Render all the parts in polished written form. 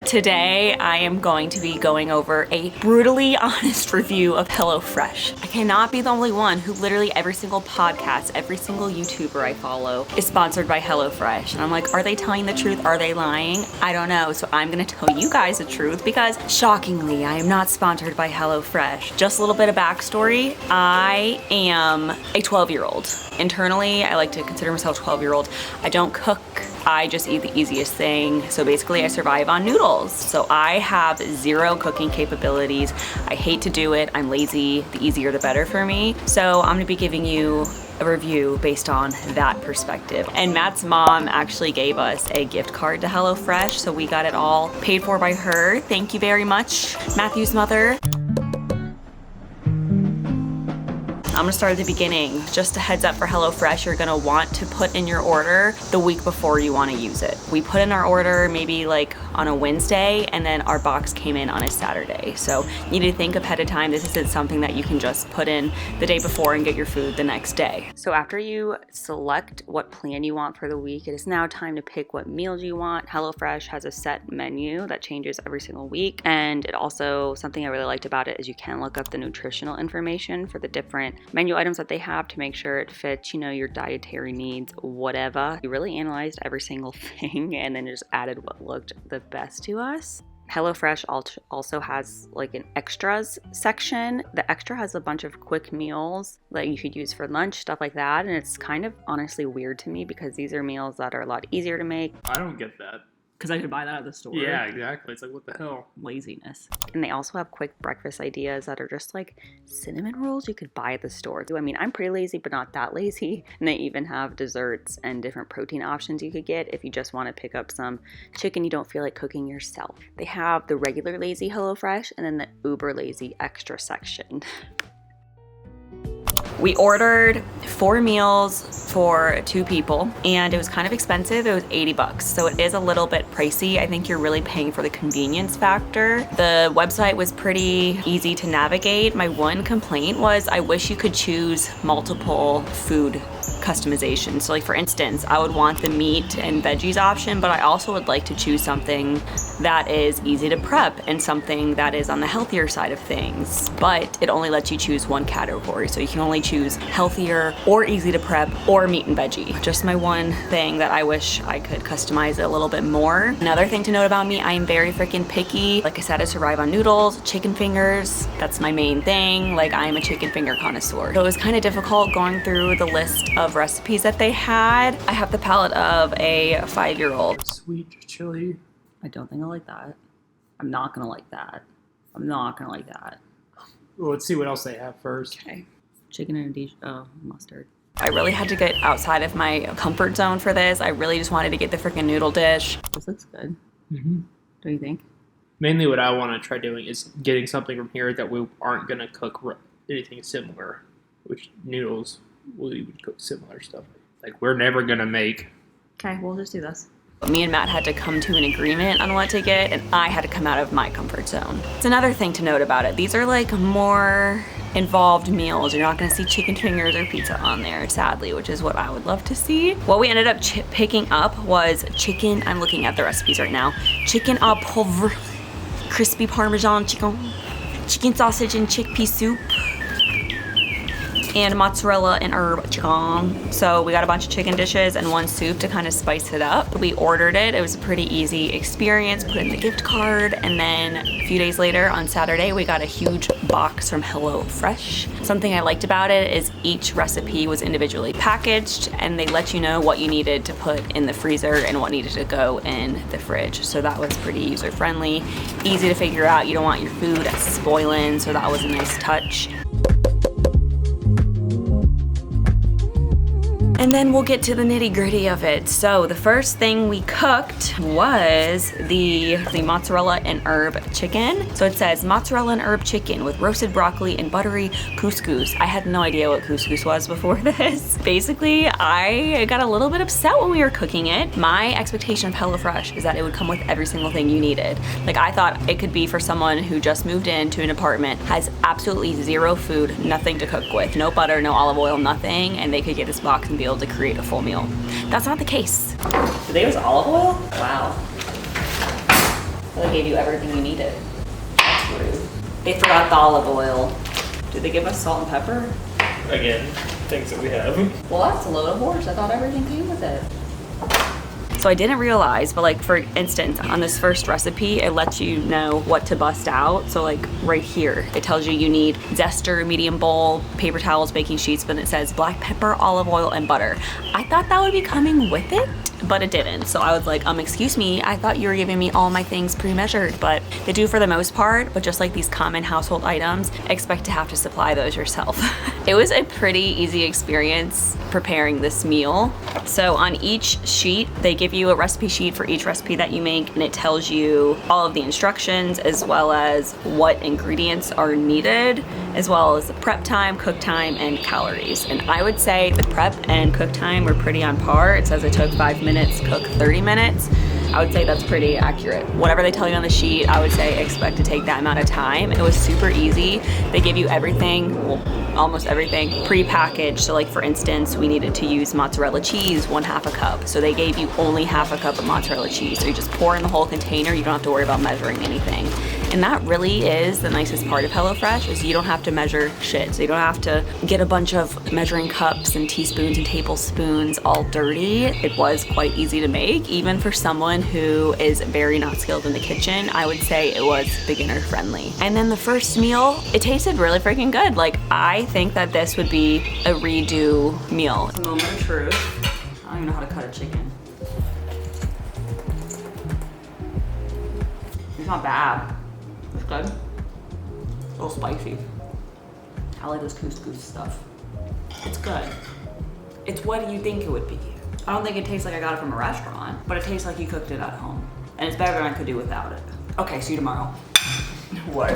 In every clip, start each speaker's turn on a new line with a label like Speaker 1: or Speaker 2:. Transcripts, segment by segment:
Speaker 1: Today, I am going to be going over a brutally honest review of HelloFresh. I cannot be the only one who literally every single podcast, every single YouTuber I follow is sponsored by HelloFresh. And I'm like, are they telling the truth? Are they lying? I don't know. So I'm gonna tell you guys the truth because shockingly, I am not sponsored by HelloFresh. Just a little bit of backstory. I am a 12-year-old. Internally, I like to consider myself a 12-year-old. I don't cook. I just eat the easiest thing. So basically I survive on noodles. So I have zero cooking capabilities. I hate to do it. I'm lazy. The easier the better for me. So I'm gonna be giving you a review based on that perspective. And Matt's mom actually gave us a gift card to HelloFresh. So we got it all paid for by her. Thank you very much, Matthew's mother. I'm gonna start at the beginning. Just a heads up for HelloFresh, you're gonna want to put in your order the week before you wanna use it. We put in our order maybe like on a Wednesday and then our box came in on a Saturday. So you need to think ahead of time. This isn't something that you can just put in the day before and get your food the next day. So after you select what plan you want for the week, it is now time to pick what meals you want. HelloFresh has a set menu that changes every single week. And it also, something I really liked about it is you can look up the nutritional information for the different menu items that they have to make sure it fits, you know, your dietary needs, whatever. We really analyzed every single thing and then just added what looked the best to us. HelloFresh also has like an extras section. The extra has a bunch of quick meals that you could use for lunch, stuff like that. And it's kind of honestly weird to me because these are meals that are a lot easier to make.
Speaker 2: I don't get that.
Speaker 1: Because I could buy that at the store.
Speaker 2: Yeah, exactly. It's like, what the hell?
Speaker 1: Laziness. And they also have quick breakfast ideas that are just like cinnamon rolls you could buy at the store. I mean, I'm pretty lazy, but not that lazy. And they even have desserts and different protein options you could get if you just want to pick up some chicken you don't feel like cooking yourself. They have the regular lazy HelloFresh and then the uber lazy extra section. We ordered 4 meals for 2 people and it was kind of expensive. It was $80. So it is a little bit pricey. I think you're really paying for the convenience factor. The website was pretty easy to navigate. My one complaint was I wish you could choose multiple food customization. So like for instance, I would want the meat and veggies option, but I also would like to choose something that is easy to prep and something that is on the healthier side of things. But it only lets you choose one category. So you can only choose healthier or easy to prep or meat and veggie. Just my one thing that I wish I could customize it a little bit more. Another thing to note about me, I am very freaking picky. Like I said, I survive on noodles, chicken fingers. That's my main thing. Like I am a chicken finger connoisseur. So it was kind of difficult going through the list of recipes that they had. I have the palate of a 5-year-old.
Speaker 2: Sweet chili.
Speaker 1: I don't think I like that. I'm not gonna like that. I'm not gonna like that.
Speaker 2: Well, let's see what else they have first.
Speaker 1: Okay. Chicken and mustard. I really had to get outside of my comfort zone for this. I really just wanted to get the freaking noodle dish. This looks good.
Speaker 2: Mm-hmm.
Speaker 1: Don't you think?
Speaker 2: Mainly what I want to try doing is getting something from here that we aren't going to cook anything similar, which noodles, we would cook similar stuff. Like we're never going to make.
Speaker 1: Okay, we'll just do this. Me and Matt had to come to an agreement on what to get, and I had to come out of my comfort zone. It's another thing to note about it. These are like more involved meals. You're not gonna see chicken fingers or pizza on there, sadly, which is what I would love to see. What we ended up picking up was chicken. I'm looking at the recipes right now. Chicken au poivre, crispy Parmesan chicken sausage and chickpea soup, and mozzarella and herb chicken. So we got a bunch of chicken dishes and one soup to kind of spice it up. We ordered it. It was a pretty easy experience. Put in the gift card, and then a few days later on Saturday, we got a huge box from HelloFresh. Something I liked about it is each recipe was individually packaged and they let you know what you needed to put in the freezer and what needed to go in the fridge. So that was pretty user-friendly, easy to figure out. You don't want your food spoiling, so that was a nice touch. And then we'll get to the nitty gritty of it. So the first thing we cooked was the mozzarella and herb chicken. So it says mozzarella and herb chicken with roasted broccoli and buttery couscous. I had no idea what couscous was before this. Basically, I got a little bit upset when we were cooking it. My expectation of HelloFresh is that it would come with every single thing you needed. Like I thought it could be for someone who just moved into an apartment, has absolutely zero food, nothing to cook with, no butter, no olive oil, nothing, and they could get this box and be able to create a full meal. That's not the case. Today was olive oil? Wow. They gave you everything you needed. That's rude. They forgot the olive oil. Did they give us salt and pepper?
Speaker 2: Again, things that we have.
Speaker 1: Well, that's a load of horse. I thought everything came with it. So I didn't realize, but like for instance, on this first recipe, it lets you know what to bust out. So like right here, it tells you need zester, medium bowl, paper towels, baking sheets, but it says black pepper, olive oil, and butter. I thought that would be coming with it, but it didn't. So I was like, excuse me, I thought you were giving me all my things pre-measured, but they do for the most part, but just like these common household items, expect to have to supply those yourself. It was a pretty easy experience preparing this meal. So on each sheet, they give you a recipe sheet for each recipe that you make, and it tells you all of the instructions as well as what ingredients are needed, as well as the prep time, cook time, and calories. And I would say the prep and cook time were pretty on par. It says it took 5 minutes, cook 30 minutes. I would say that's pretty accurate. Whatever they tell you on the sheet, I would say expect to take that amount of time. It was super easy. They give you everything, well, almost everything, pre-packaged. So like for instance, we needed to use mozzarella cheese, 1/2 a cup. So they gave you only 1/2 a cup of mozzarella cheese. So you just pour in the whole container. You don't have to worry about measuring anything. And that really is the nicest part of HelloFresh, is you don't have to measure shit. So you don't have to get a bunch of measuring cups and teaspoons and tablespoons all dirty. It was quite easy to make, even for someone who is very not skilled in the kitchen. I would say it was beginner friendly. And then the first meal, it tasted really freaking good. Like, I think that this would be a redo meal. Moment of truth. I don't even know how to cut a chicken. It's not bad. It's good. A little spicy. I like this couscous stuff. It's good. It's what you think it would be. I don't think it tastes like I got it from a restaurant, but it tastes like you cooked it at home. And it's better than I could do without it. Okay, see you tomorrow. What?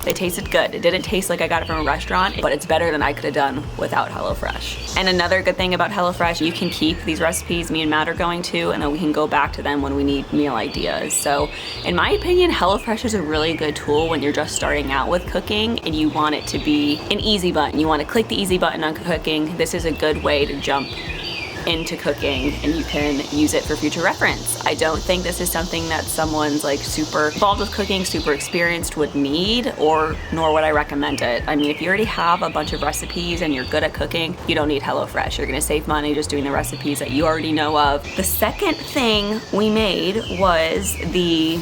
Speaker 1: They tasted good. It didn't taste like I got it from a restaurant, but it's better than I could have done without HelloFresh. And another good thing about HelloFresh, you can keep these recipes me and Matt are going to, and then we can go back to them when we need meal ideas. So in my opinion, HelloFresh is a really good tool when you're just starting out with cooking and you want it to be an easy button. You want to click the easy button on cooking. This is a good way to jump into cooking, and you can use it for future reference. I don't think this is something that someone's like super involved with cooking, super experienced would need, or nor would I recommend it. I mean, if you already have a bunch of recipes and you're good at cooking, you don't need HelloFresh. You're gonna save money just doing the recipes that you already know of. The second thing we made was the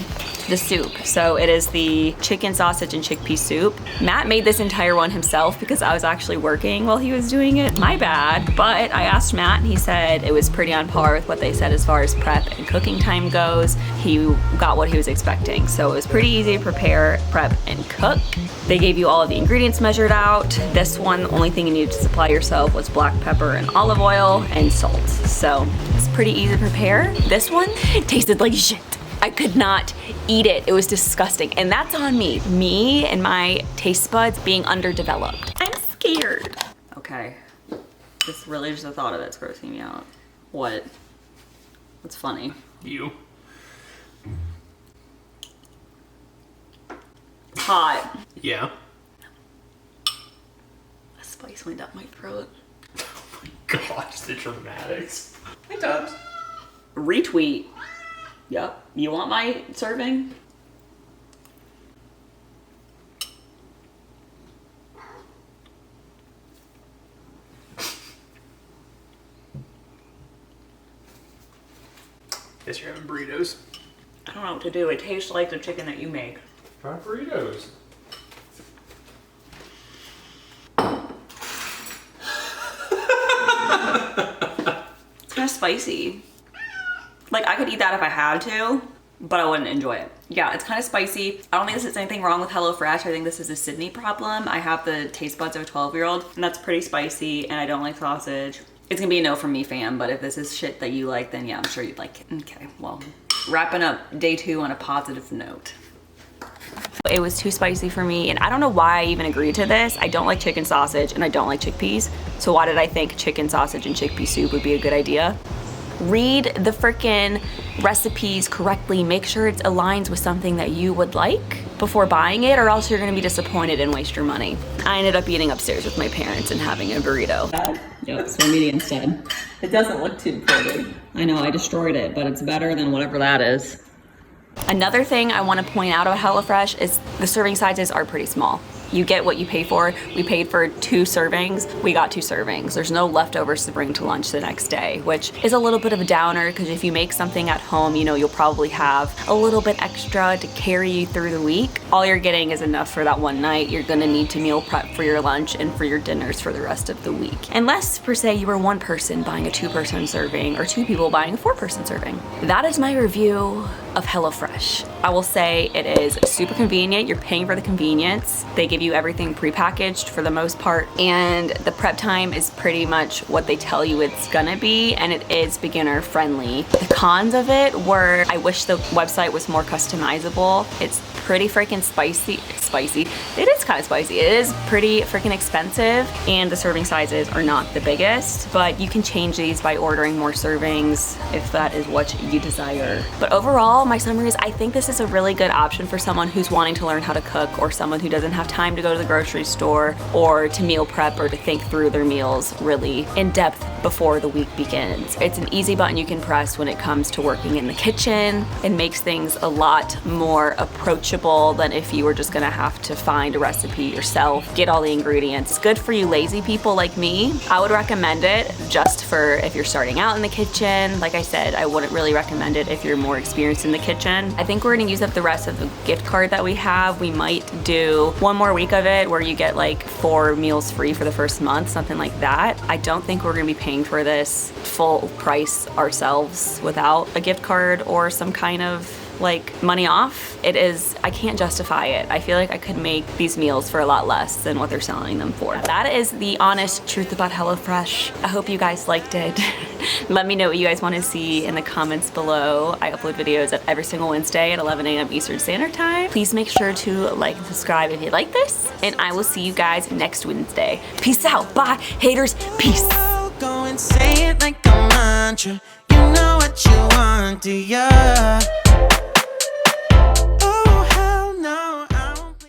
Speaker 1: soup. So it is the chicken sausage and chickpea soup. Matt made this entire one himself because I was actually working while he was doing it. My bad, but I asked Matt and he said it was pretty on par with what they said as far as prep and cooking time goes. He got what he was expecting. So it was pretty easy to prepare, prep, and cook. They gave you all of the ingredients measured out. This one, the only thing you needed to supply yourself was black pepper and olive oil and salt. So it's pretty easy to prepare. This one tasted like shit. I could not eat it. It was disgusting. And that's on me. Me and my taste buds being underdeveloped. I'm scared. Okay. This really just the thought of it's grossing me out. What? What's funny?
Speaker 2: You.
Speaker 1: It's hot.
Speaker 2: Yeah.
Speaker 1: A spice went up my throat.
Speaker 2: Oh my gosh, the dramatics. Hey, Tubbs.
Speaker 1: Retweet. Yep. You want my serving?
Speaker 2: Guess you're having burritos.
Speaker 1: I don't know what to do. It tastes like the chicken that you make.
Speaker 2: Try burritos.
Speaker 1: It's kind of spicy. Like, I could eat that if I had to, but I wouldn't enjoy it. Yeah, it's kind of spicy. I don't think there's anything wrong with HelloFresh. I think this is a Sydney problem. I have the taste buds of a 12-year-old, and that's pretty spicy, and I don't like sausage. It's gonna be a no from me, fam, but if this is shit that you like, then yeah, I'm sure you'd like it. Okay, well, wrapping up day 2 on a positive note. It was too spicy for me, and I don't know why I even agreed to this. I don't like chicken sausage, and I don't like chickpeas, so why did I think chicken sausage and chickpea soup would be a good idea? Read the frickin' recipes correctly. Make sure it aligns with something that you would like before buying it, or else you're gonna be disappointed and waste your money. I ended up eating upstairs with my parents and having a burrito. Yep, so I'm eating instead. It doesn't look too pretty. I know, I destroyed it, but it's better than whatever that is. Another thing I want to point out about HelloFresh is the serving sizes are pretty small. You get what you pay for. We paid for 2 servings. We got 2 servings. There's no leftovers to bring to lunch the next day, which is a little bit of a downer because if you make something at home, you know, you'll probably have a little bit extra to carry you through the week. All you're getting is enough for that one night. You're gonna need to meal prep for your lunch and for your dinners for the rest of the week. Unless, per se, you were one person buying a 2-person serving or 2 people buying a 4-person serving. That is my review of HelloFresh. I will say it is super convenient. You're paying for the convenience. They give you everything prepackaged for the most part, and the prep time is pretty much what they tell you it's gonna be, and it is beginner friendly. The cons of it were I wish the website was more customizable. It's pretty freaking spicy. It is kind of spicy. It is pretty freaking expensive, and the serving sizes are not the biggest, but you can change these by ordering more servings if that is what you desire. But overall, my summary is I think this is a really good option for someone who's wanting to learn how to cook, or someone who doesn't have time to go to the grocery store or to meal prep or to think through their meals really in depth before the week begins. It's an easy button you can press when it comes to working in the kitchen. It makes things a lot more approachable than if you were just gonna have to find a recipe yourself, get all the ingredients. It's good for you lazy people like me. I would recommend it just for if you're starting out in the kitchen. Like I said, I wouldn't really recommend it if you're more experienced in the kitchen. I think we're gonna use up the rest of the gift card that we have. We might do one more week of it where you get like 4 meals free for the first month, something like that. I don't think we're gonna be paying for this full price ourselves without a gift card or some kind of like money off. It is, I can't justify it. I feel like I could make these meals for a lot less than what they're selling them for. That is the honest truth about HelloFresh. I hope you guys liked it. Let me know what you guys want to see in the comments below. I upload videos every single Wednesday at 11 a.m. Eastern Standard Time. Please make sure to like and subscribe if you like this, and I will see you guys next Wednesday. Peace out. Bye, haters. Peace.
Speaker 3: Go and say it like a mantra. You know what you want, do ya?